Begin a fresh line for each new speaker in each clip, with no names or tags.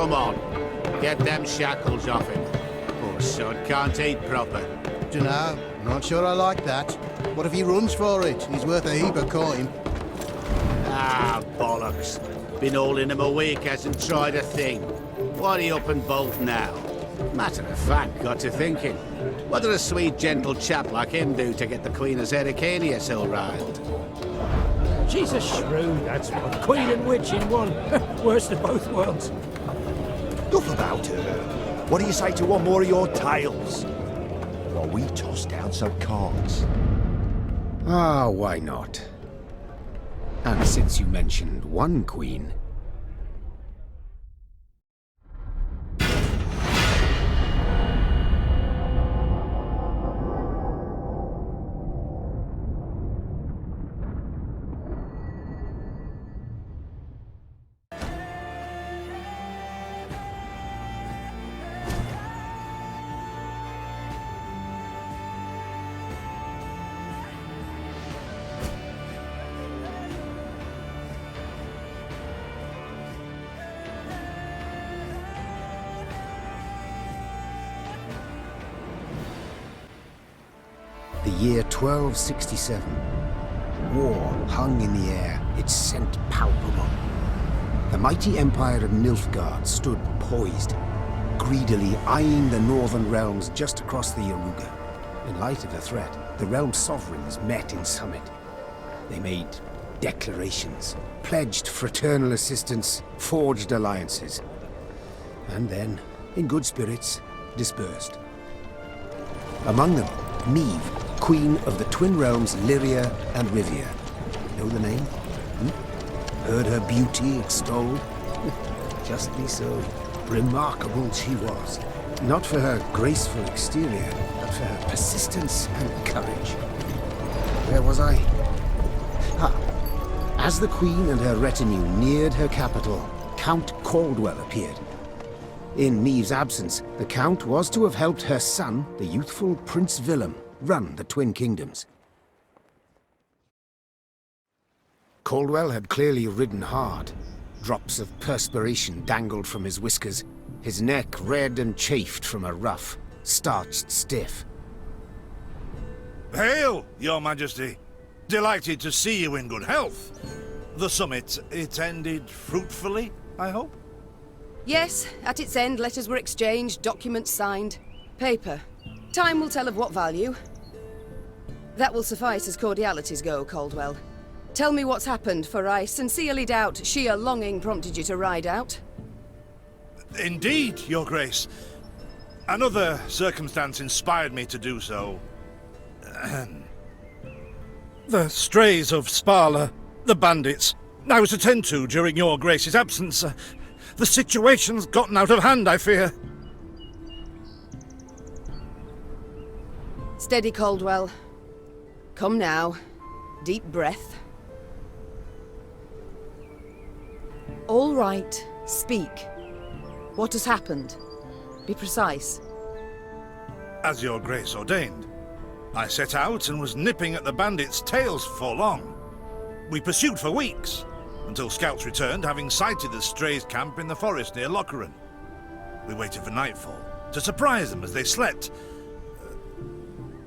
Come on. Get them shackles off him. Poor son can't eat proper.
Dunno, not sure I like that. What if he runs for it? He's worth a heap of coin.
Ah, bollocks. Been hauling him a week, hasn't tried a thing. Why are you up and bolt now? Matter of fact, got to thinking. What did a sweet, gentle chap like him do to get the Queen of Zerrikania so riled?
She's a shrew, that's what. Queen and witch in one. Worst of both worlds.
Enough about her. What do you say to one more of your tales? While we toss down some cards.
Ah, why not? And since you mentioned one queen... The year 1267. War hung in the air, its scent palpable. The mighty empire of Nilfgaard stood poised, greedily eyeing the northern realms just across the Yaruga. In light of the threat, the realm's sovereigns met in summit. They made declarations, pledged fraternal assistance, forged alliances, and then, in good spirits, dispersed. Among them, Meve, Queen of the Twin Realms Lyria and Rivia. Know the name? Heard her beauty extolled? Justly so. Remarkable she was. Not for her graceful exterior, but for her persistence and courage. Where was I? As the Queen and her retinue neared her capital, Count Caldwell appeared. In Meve's absence, the Count was to have helped her son, the youthful Prince Willem, run the Twin Kingdoms. Caldwell had clearly ridden hard. Drops of perspiration dangled from his whiskers, his neck red and chafed from a ruff, starched stiff.
Hail, Your Majesty! Delighted to see you in good health. The summit, it ended fruitfully, I hope?
Yes, at its end letters were exchanged, documents signed. Paper. Time will tell of what value. That will suffice as cordialities go, Caldwell. Tell me what's happened, for I sincerely doubt sheer longing prompted you to ride out.
Indeed, Your Grace. Another circumstance inspired me to do so. The strays of Sparla, the bandits, I was to tend to during Your Grace's absence. The situation's gotten out of hand, I fear.
Steady, Caldwell. Come now. Deep breath. All right. Speak. What has happened? Be precise.
As Your Grace ordained, I set out and was nipping at the bandits' tails for long. We pursued for weeks, until scouts returned, having sighted the strays' camp in the forest near Locheren. We waited for nightfall to surprise them as they slept.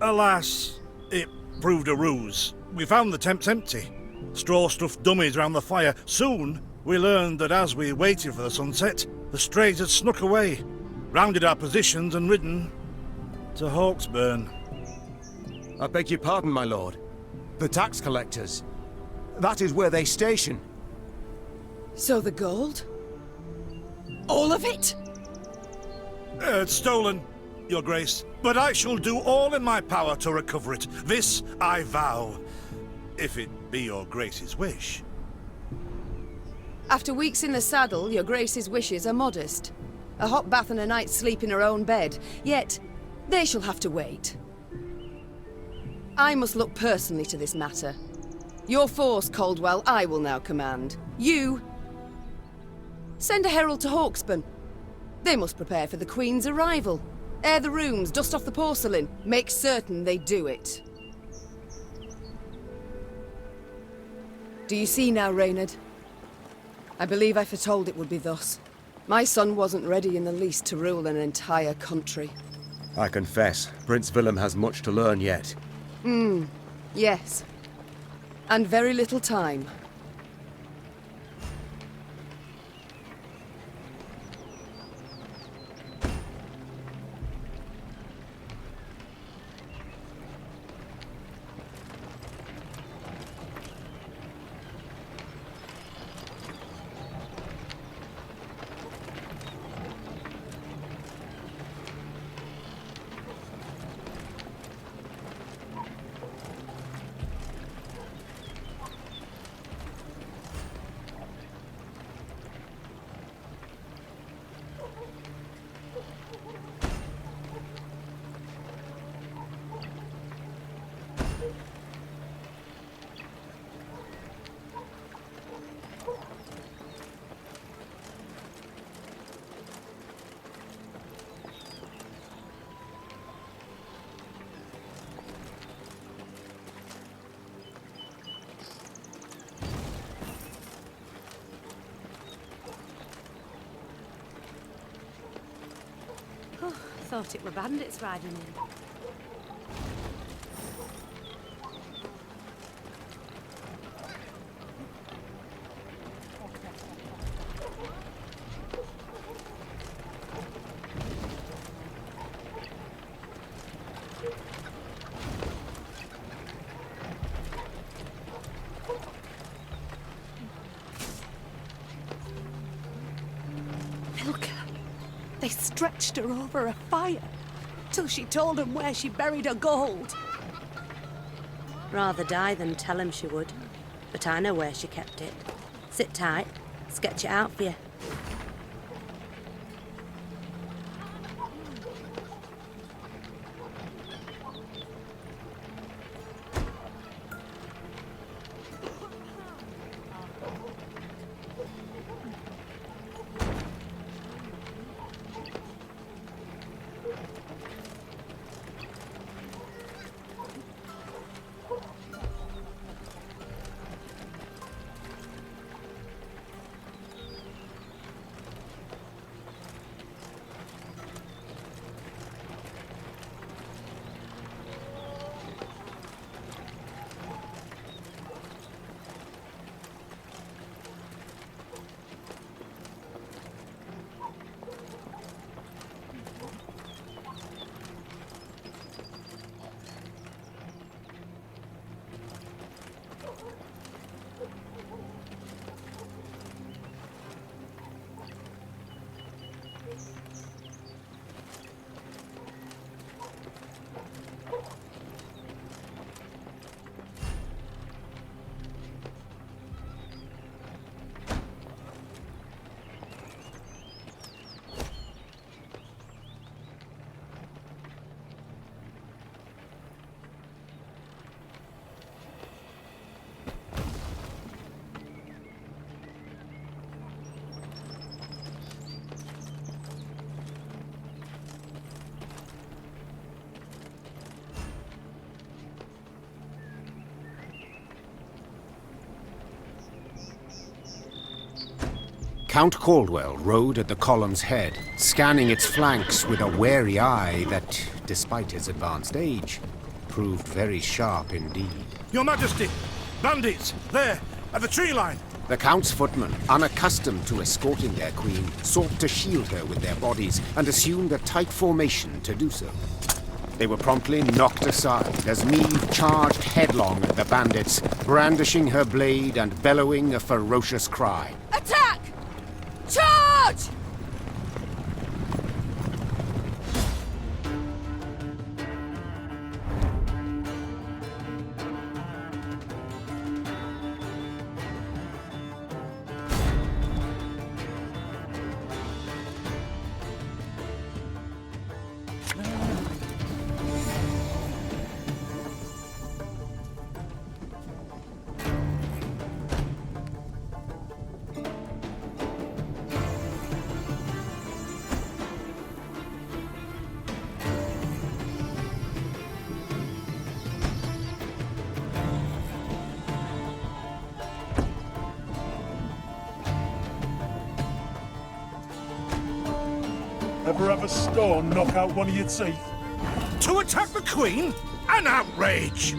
Alas, it proved a ruse. We found the tents empty, straw-stuffed dummies round the fire. Soon, we learned that as we waited for the sunset, the strays had snuck away, rounded our positions and ridden to Hawksburn.
I beg your pardon, my lord. The tax collectors. That is where they station.
So the gold? All of it?
It's stolen, Your Grace, but I shall do all in my power to recover it. This I vow, if it be Your Grace's wish.
After weeks in the saddle, Your Grace's wishes are modest. A hot bath and a night's sleep in her own bed. Yet, they shall have to wait. I must look personally to this matter. Your force, Caldwell, I will now command. You... send a herald to Hawksburn. They must prepare for the Queen's arrival. Air the rooms, dust off the porcelain. Make certain they do it. Do you see now, Reynard? I believe I foretold it would be thus. My son wasn't ready in the least to rule an entire country.
I confess, Prince Willem has much to learn yet.
Yes. And very little time.
Thought it were bandits riding in.
They stretched her over a fire till she told them where she buried her gold.
Rather die than tell him she would. But I know where she kept it. Sit tight, sketch it out for you.
Count Caldwell rode at the column's head, scanning its flanks with a wary eye that, despite his advanced age, proved very sharp indeed.
Your Majesty! Bandits! There! At the tree line!
The Count's footmen, unaccustomed to escorting their queen, sought to shield her with their bodies and assumed a tight formation to do so. They were promptly knocked aside as Meve charged headlong at the bandits, brandishing her blade and bellowing a ferocious cry.
Attack! Charge!
Ever have a stone knock out one of your teeth?
To attack the Queen? An outrage!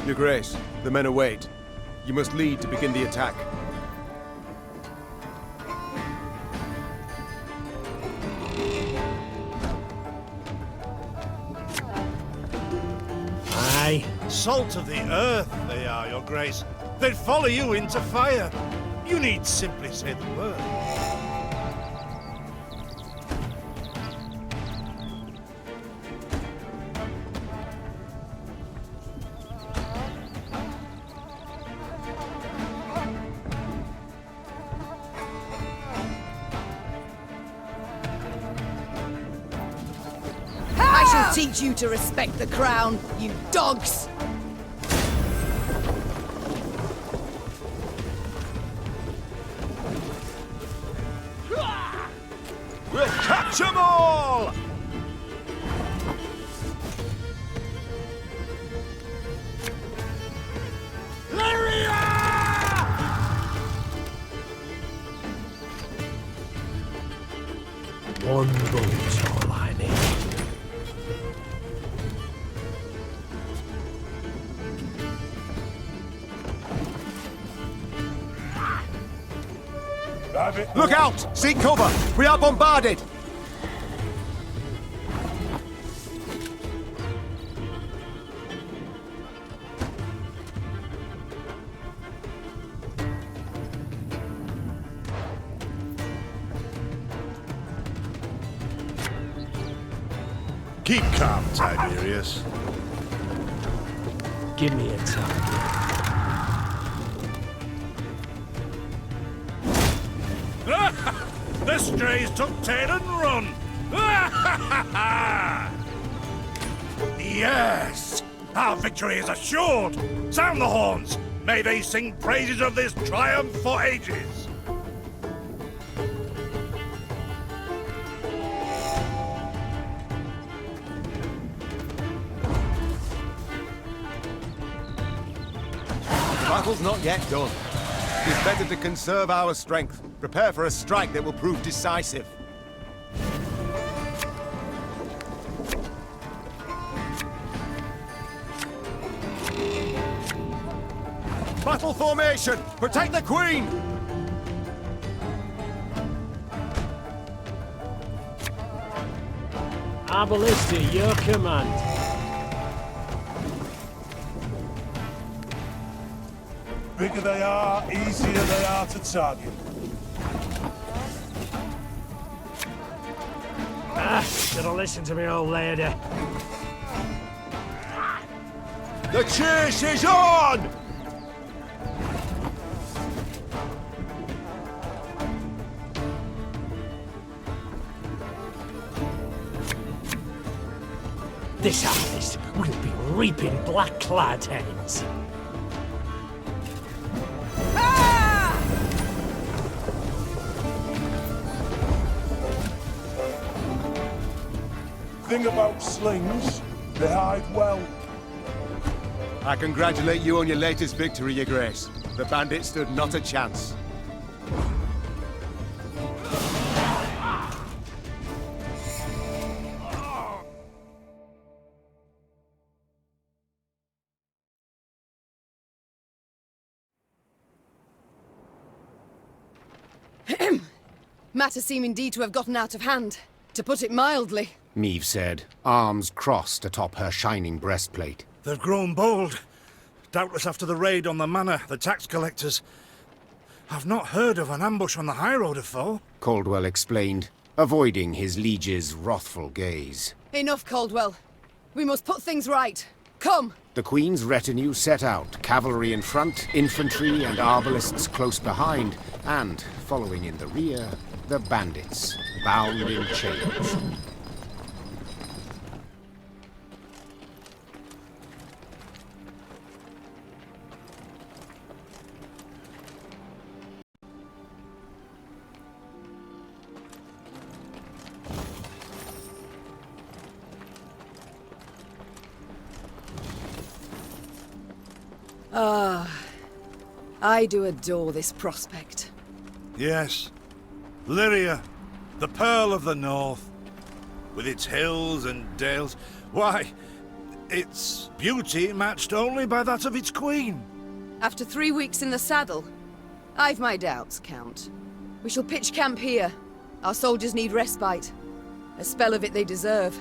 Your Grace, the men await. You must lead to begin the attack.
Aye.
Salt of the earth, they are, Your Grace. They'd follow you into fire. You need simply say the word.
I shall teach you to respect the crown, you dogs!
We'll catch 'em all!
One bullet's all I need.
Look out! Seek cover! We are bombarded!
Keep calm, Tiberius.
Give me a target.
The strays took tail and run! Yes! Our victory is assured! Sound the horns! May they sing praises of this triumph for ages!
The battle's not yet done. It is better to conserve our strength. Prepare for a strike that will prove decisive. Battle formation! Protect the Queen!
Our ballista, your command.
Bigger they are, easier they are to target.
Should have listened to me, old lady.
The chase is on!
This harvest will be reaping black-clad heads.
Thing about slings, they hide well.
I congratulate you on your latest victory, Your Grace. The bandits stood not a chance.
Matters seem indeed to have gotten out of hand, to put it mildly.
Meve said, arms crossed atop her shining breastplate.
They've grown bold. Doubtless after the raid on the manor, the tax collectors. I've not heard of an ambush on the high road afore.
Caldwell explained, avoiding his liege's wrathful gaze.
Enough, Caldwell. We must put things right. Come!
The Queen's retinue set out, cavalry in front, infantry and arbalists close behind, and, following in the rear, the bandits, bound in chains.
I do adore this prospect.
Yes. Lyria, the Pearl of the North. With its hills and dales. Why, its beauty matched only by that of its queen.
After 3 weeks in the saddle, I've my doubts, Count. We shall pitch camp here. Our soldiers need respite. A spell of it they deserve.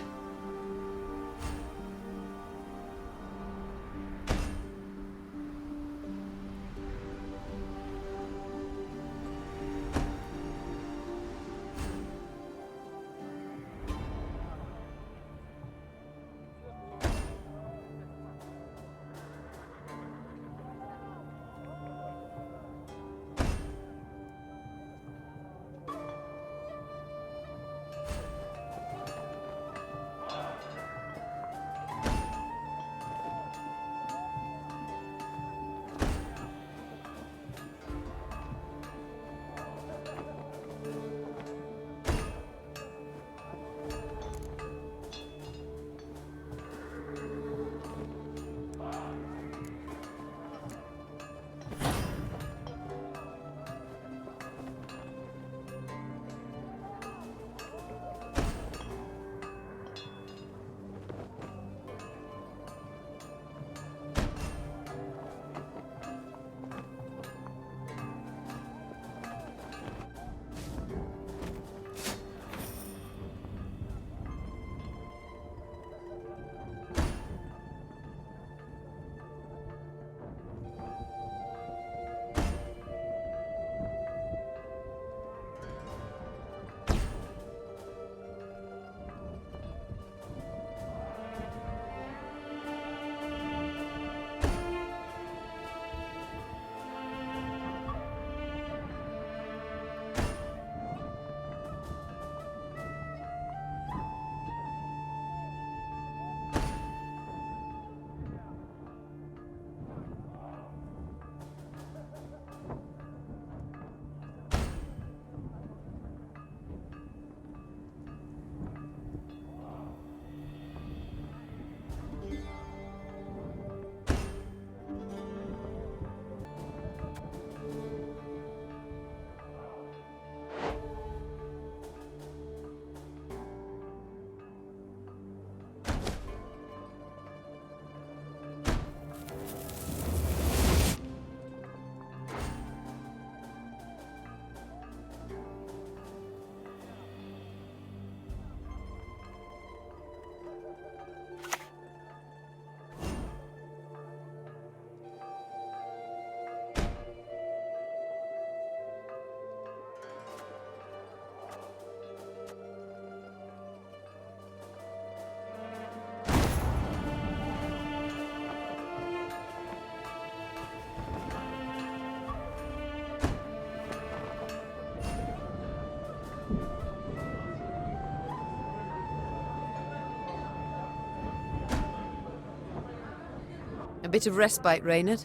A bit of respite, Reynard?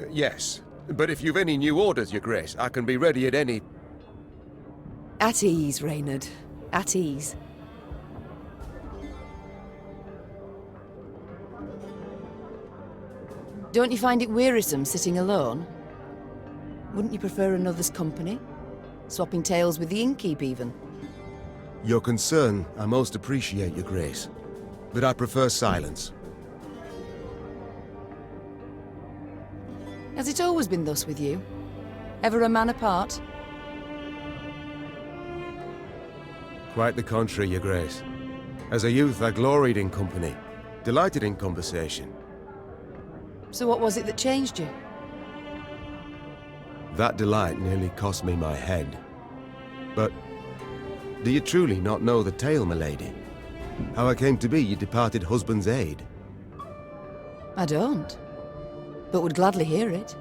Yes. But if you've any new orders, Your Grace, I can be ready at any...
At ease, Reynard. At ease. Don't you find it wearisome sitting alone? Wouldn't you prefer another's company? Swapping tales with the innkeep, even?
Your concern, I most appreciate, Your Grace. But I prefer silence.
Has it always been thus with you? Ever a man apart?
Quite the contrary, Your Grace. As a youth, I gloried in company, delighted in conversation.
So what was it that changed you?
That delight nearly cost me my head. But do you truly not know the tale, milady? How I came to be your departed husband's aide?
I don't, but would gladly hear it.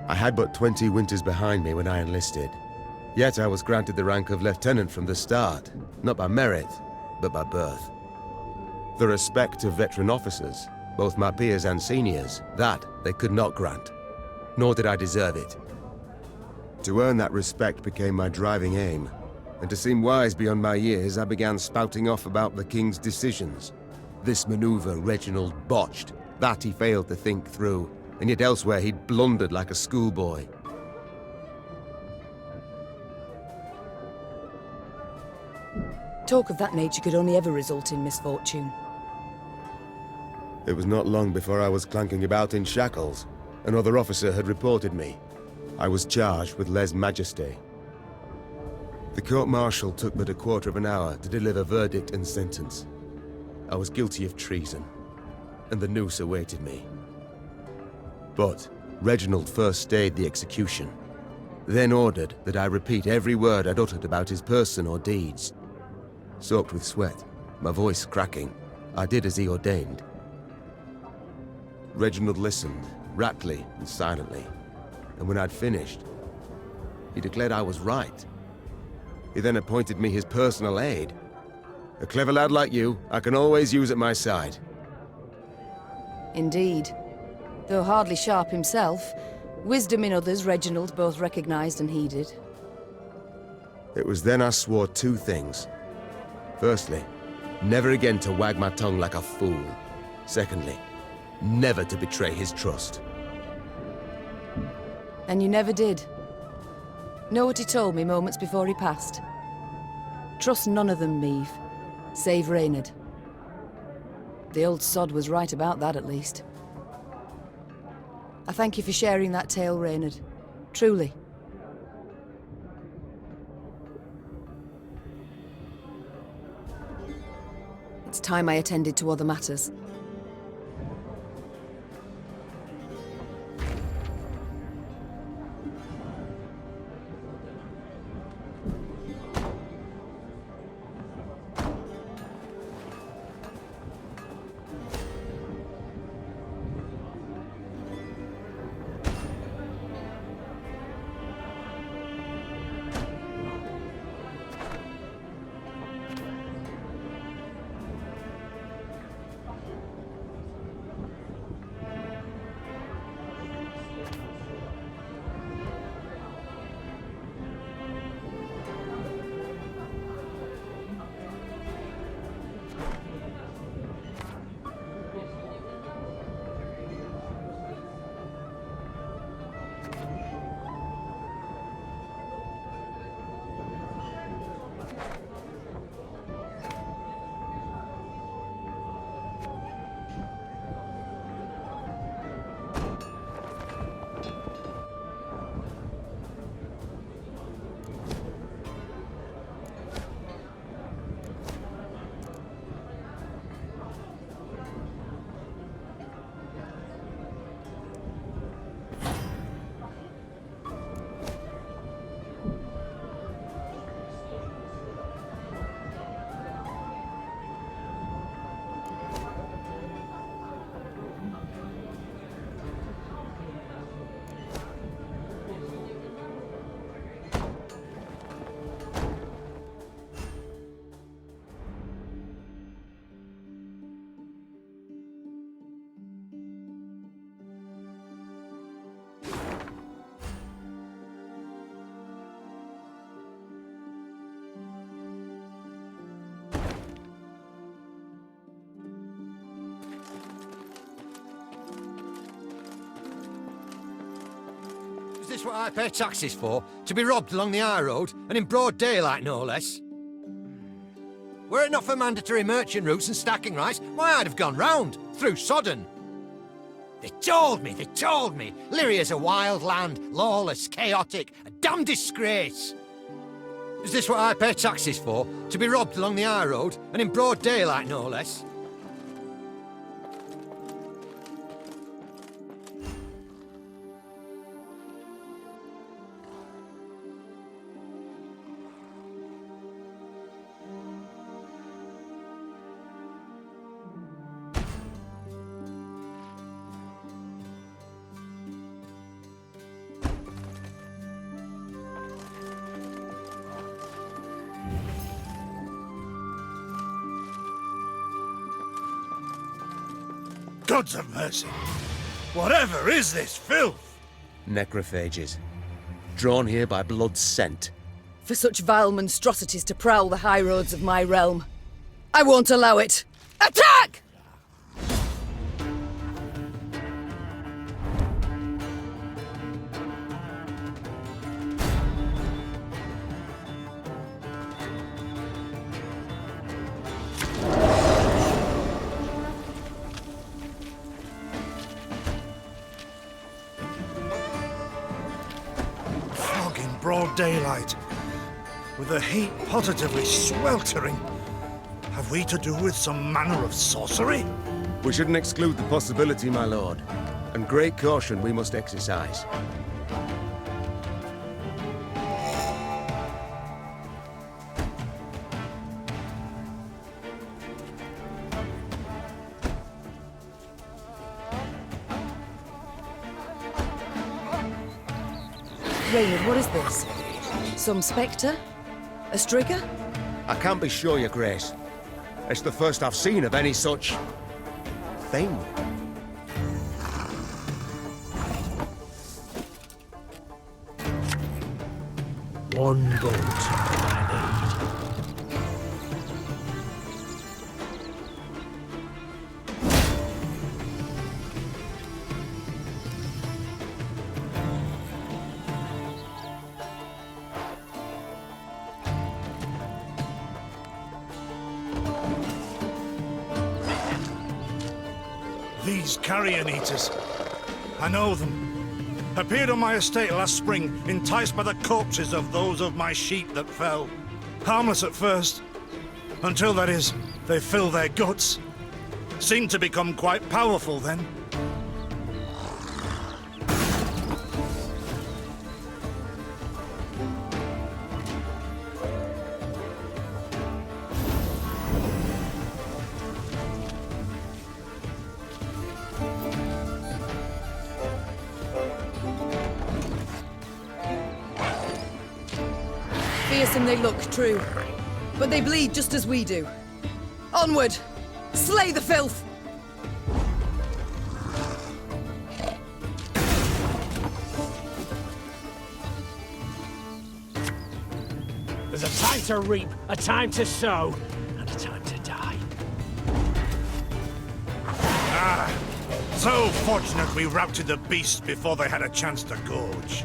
I had but 20 winters behind me when I enlisted. Yet I was granted the rank of lieutenant from the start, not by merit, but by birth. The respect of veteran officers, both my peers and seniors, that they could not grant, nor did I deserve it. To earn that respect became my driving aim, and to seem wise beyond my years, I began spouting off about the king's decisions, This maneuver Reginald botched. That he failed to think through, and yet elsewhere he'd blundered like a schoolboy.
Talk of that nature could only ever result in misfortune.
It was not long before I was clanking about in shackles. Another officer had reported me. I was charged with lèse-majesté. The court-martial took but a quarter of an hour to deliver verdict and sentence. I was guilty of treason, and the noose awaited me. But Reginald first stayed the execution, then ordered that I repeat every word I'd uttered about his person or deeds. Soaked with sweat, my voice cracking, I did as he ordained. Reginald listened, raptly and silently, and when I'd finished, he declared I was right. He then appointed me his personal aide. A clever lad like you, I can always use at my side.
Indeed. Though hardly sharp himself, wisdom in others Reginald both recognized and heeded.
It was then I swore two things. Firstly, never again to wag my tongue like a fool. Secondly, never to betray his trust.
And you never did. Know what he told me moments before he passed? Trust none of them, Meve, save Reynard. The old sod was right about that, at least. I thank you for sharing that tale, Reynard. Truly. It's time I attended to other matters.
Is this what I pay taxes for? To be robbed along the high road, and in broad daylight, no less? Were it not for mandatory merchant routes and stacking rights, why, I'd have gone round, through Sodden. They told me! Lyria's a wild land, lawless, chaotic, a damn disgrace! Is this what I pay taxes for? To be robbed along the high road, and in broad daylight, no less?
Gods of mercy! Whatever is this filth?
Necrophages. Drawn here by blood scent.
For such vile monstrosities to prowl the high roads of my realm. I won't allow it! Attack!
broad daylight, with the heat positively sweltering. Have we to do with some manner of sorcery?
We shouldn't exclude the possibility, my lord. And great caution we must exercise.
Raymond, what is this? Some spectre? A strigger?
I can't be sure, Your Grace. It's the first I've seen of any such... thing.
One bolt I need.
These carrion eaters. I know them. Appeared on my estate last spring, enticed by the corpses of those of my sheep that fell. Harmless at first. Until, that is, they fill their guts. Seemed to become quite powerful then.
Fearsome they look, true. But they bleed just as we do. Onward! Slay the filth!
There's a time to reap, a time to sow, and a time to die.
Ah, so fortunate we routed the beasts before they had a chance to gorge.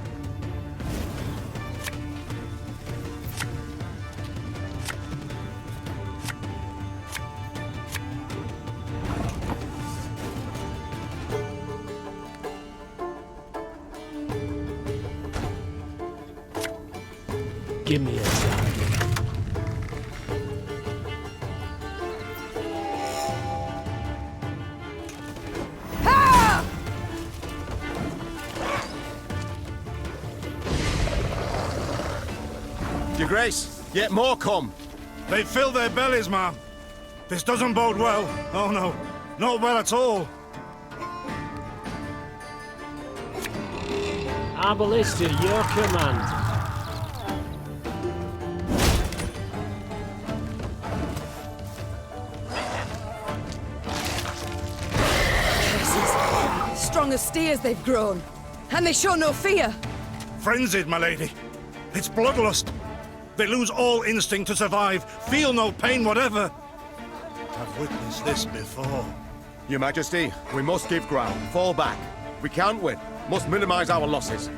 Give me a target.
Ha!
Your Grace, yet more come.
They fill their bellies, ma'am. This doesn't bode well. Oh no, not well at all.
Our ballista, your command.
Strong as steers they've grown. And they show no fear.
Frenzied, my lady. It's bloodlust. They lose all instinct to survive, feel no pain whatever. I've witnessed this before.
Your Majesty, we must give ground. Fall back. We can't win. Must minimize our losses.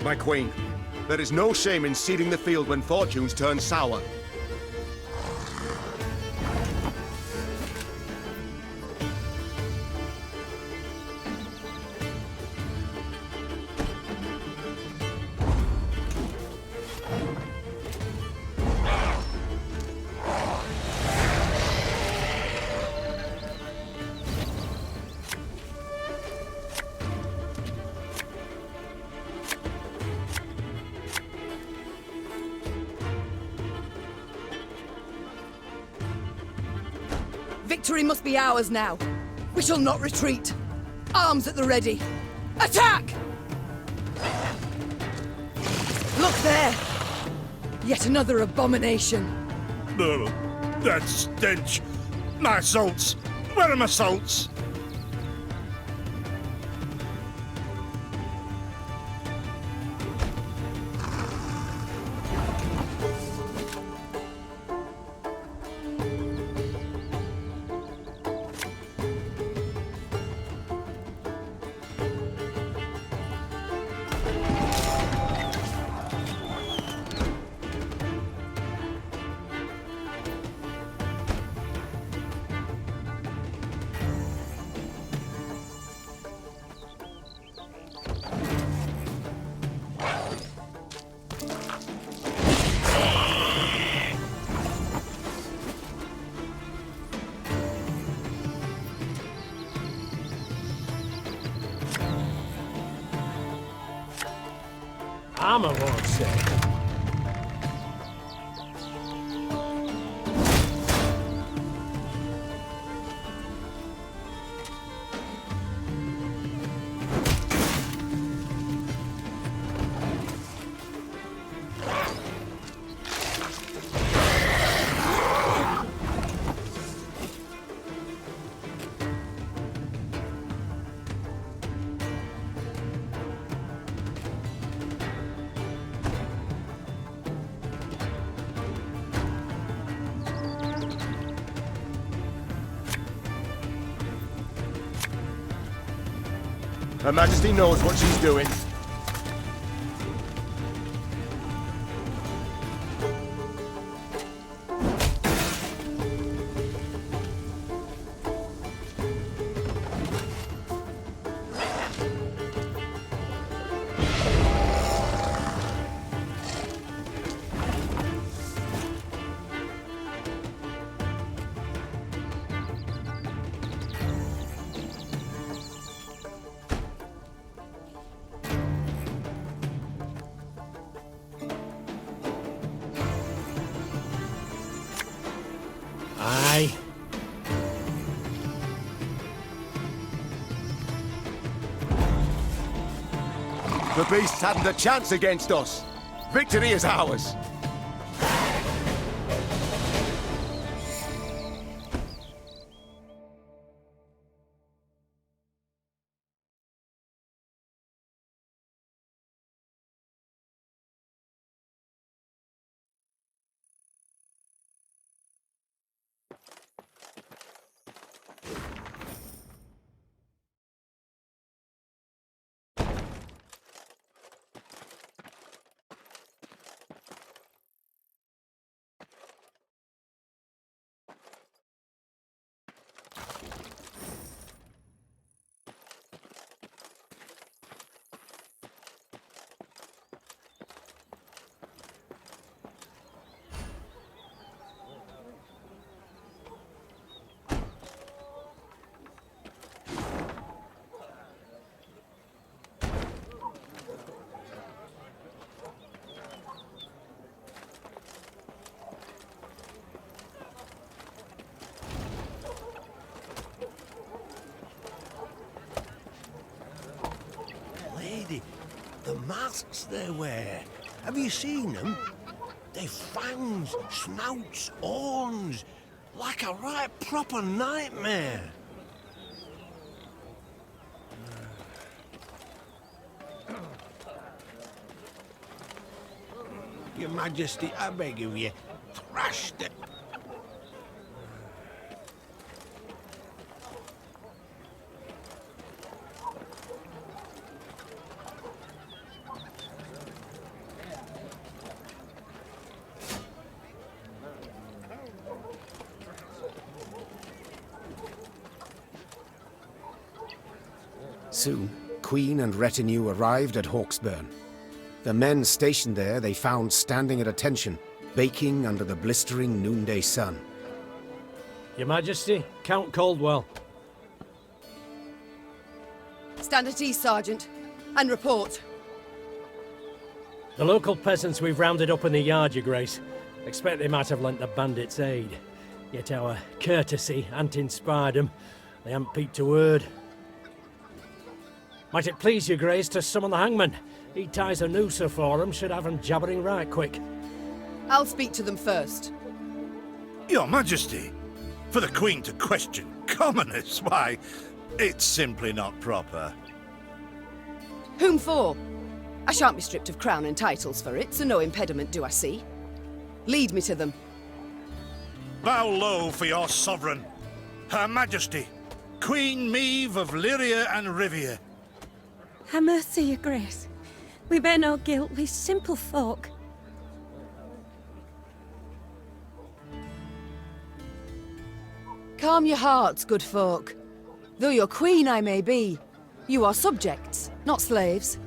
My queen, there is no shame in ceding the field when fortunes turn sour.
Victory must be ours now. We shall not retreat. Arms at the ready. Attack! Look there! Yet another abomination.
Oh, that stench. My salts. Where are my salts?
farmer won't say.
Her Majesty knows what she's doing.
Aye.
The beasts hadn't a chance against us. Victory is ours.
The masks they wear. Have you seen them? They've fangs, snouts, horns. Like a right proper nightmare. Your Majesty, I beg of you, thrash them.
Soon, Queen and retinue arrived at Hawksburn. The men stationed there they found standing at attention, baking under the blistering noonday sun.
Your Majesty, Count Caldwell.
Stand at ease, Sergeant, and report.
The local peasants we've rounded up in the yard, Your Grace. Expect they might have lent the bandits aid. Yet our courtesy hadn't inspired them. They haven't peeped a word. Might it please Your Grace to summon the hangman? He ties a noose for them, should have them jabbering right quick.
I'll speak to them first.
Your Majesty, for the Queen to question commoners, why, it's simply not proper.
Whom for? I shan't be stripped of crown and titles for it, so no impediment do I see. Lead me to them.
Bow low for your sovereign, Her Majesty, Queen Meve of Lyria and Rivia.
Ha' mercy, Your Grace. We bear no guilt, we simple folk.
Calm your hearts, good folk. Though your queen I may be, you are subjects, not slaves.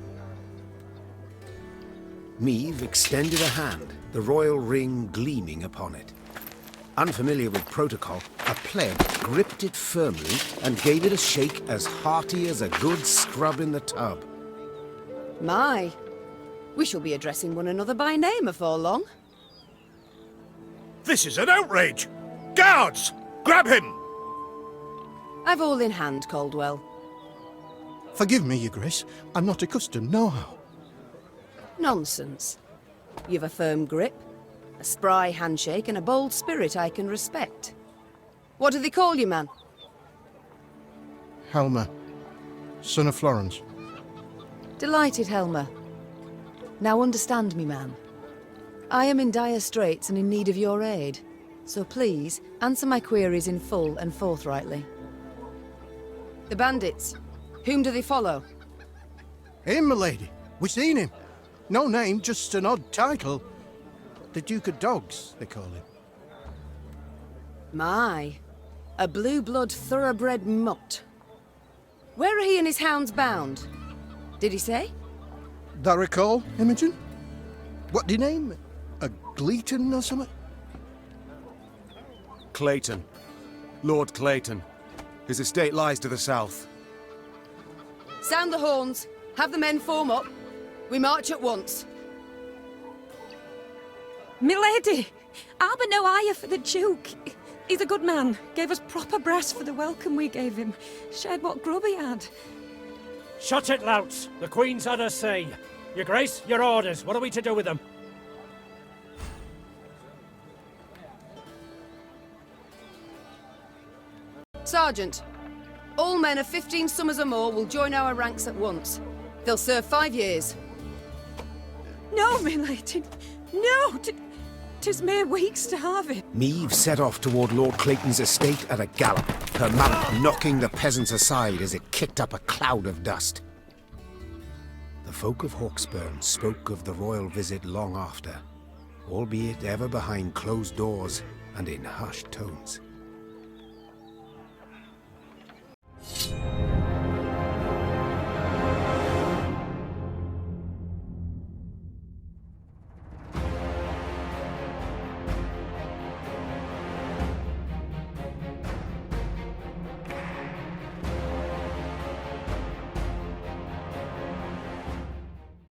Meve extended a hand, the royal ring gleaming upon it. Unfamiliar with protocol, a pleb gripped it firmly and gave it a shake as hearty as a good scrub in the tub.
My, We shall be addressing one another by name afore long.
This is an outrage! Guards! Grab him!
I've all in hand, Caldwell.
Forgive me, Your Grace. I'm not accustomed, nohow.
Nonsense. You've a firm grip, a spry handshake, and a bold spirit I can respect. What do they call you, man?
Helmer, son of Florence.
Delighted, Helmer. Now understand me, man. I am in dire straits and in need of your aid. So please, answer my queries in full and forthrightly. The bandits. Whom do they follow?
Him, milady. We seen him. No name, just an odd title. The Duke of Dogs, they call him.
My. A blue-blood thoroughbred mutt. Where are he and his hounds bound? Did he say?
That recall, Imogen? What do you name? A Gleeton or something?
Clayton. Lord Clayton. His estate lies to the south.
Sound the horns. Have the men form up. We march at once.
Milady! Arbor no higher for the Duke. He's a good man. Gave us proper brass for the welcome we gave him. Shared what grub he had.
Shut it, louts. The Queen's had her say. Your Grace, your orders. What are we to do with them?
Sergeant, all men of 15 summers or more will join our ranks at once. They'll serve 5 years.
No, milady. No! 'Tis mere weeks to have it.
Meve set off toward Lord Clayton's estate at a gallop, her mount knocking the peasants aside as it kicked up a cloud of dust. The folk of Hawksburn spoke of the royal visit long after, albeit ever behind closed doors and in hushed tones.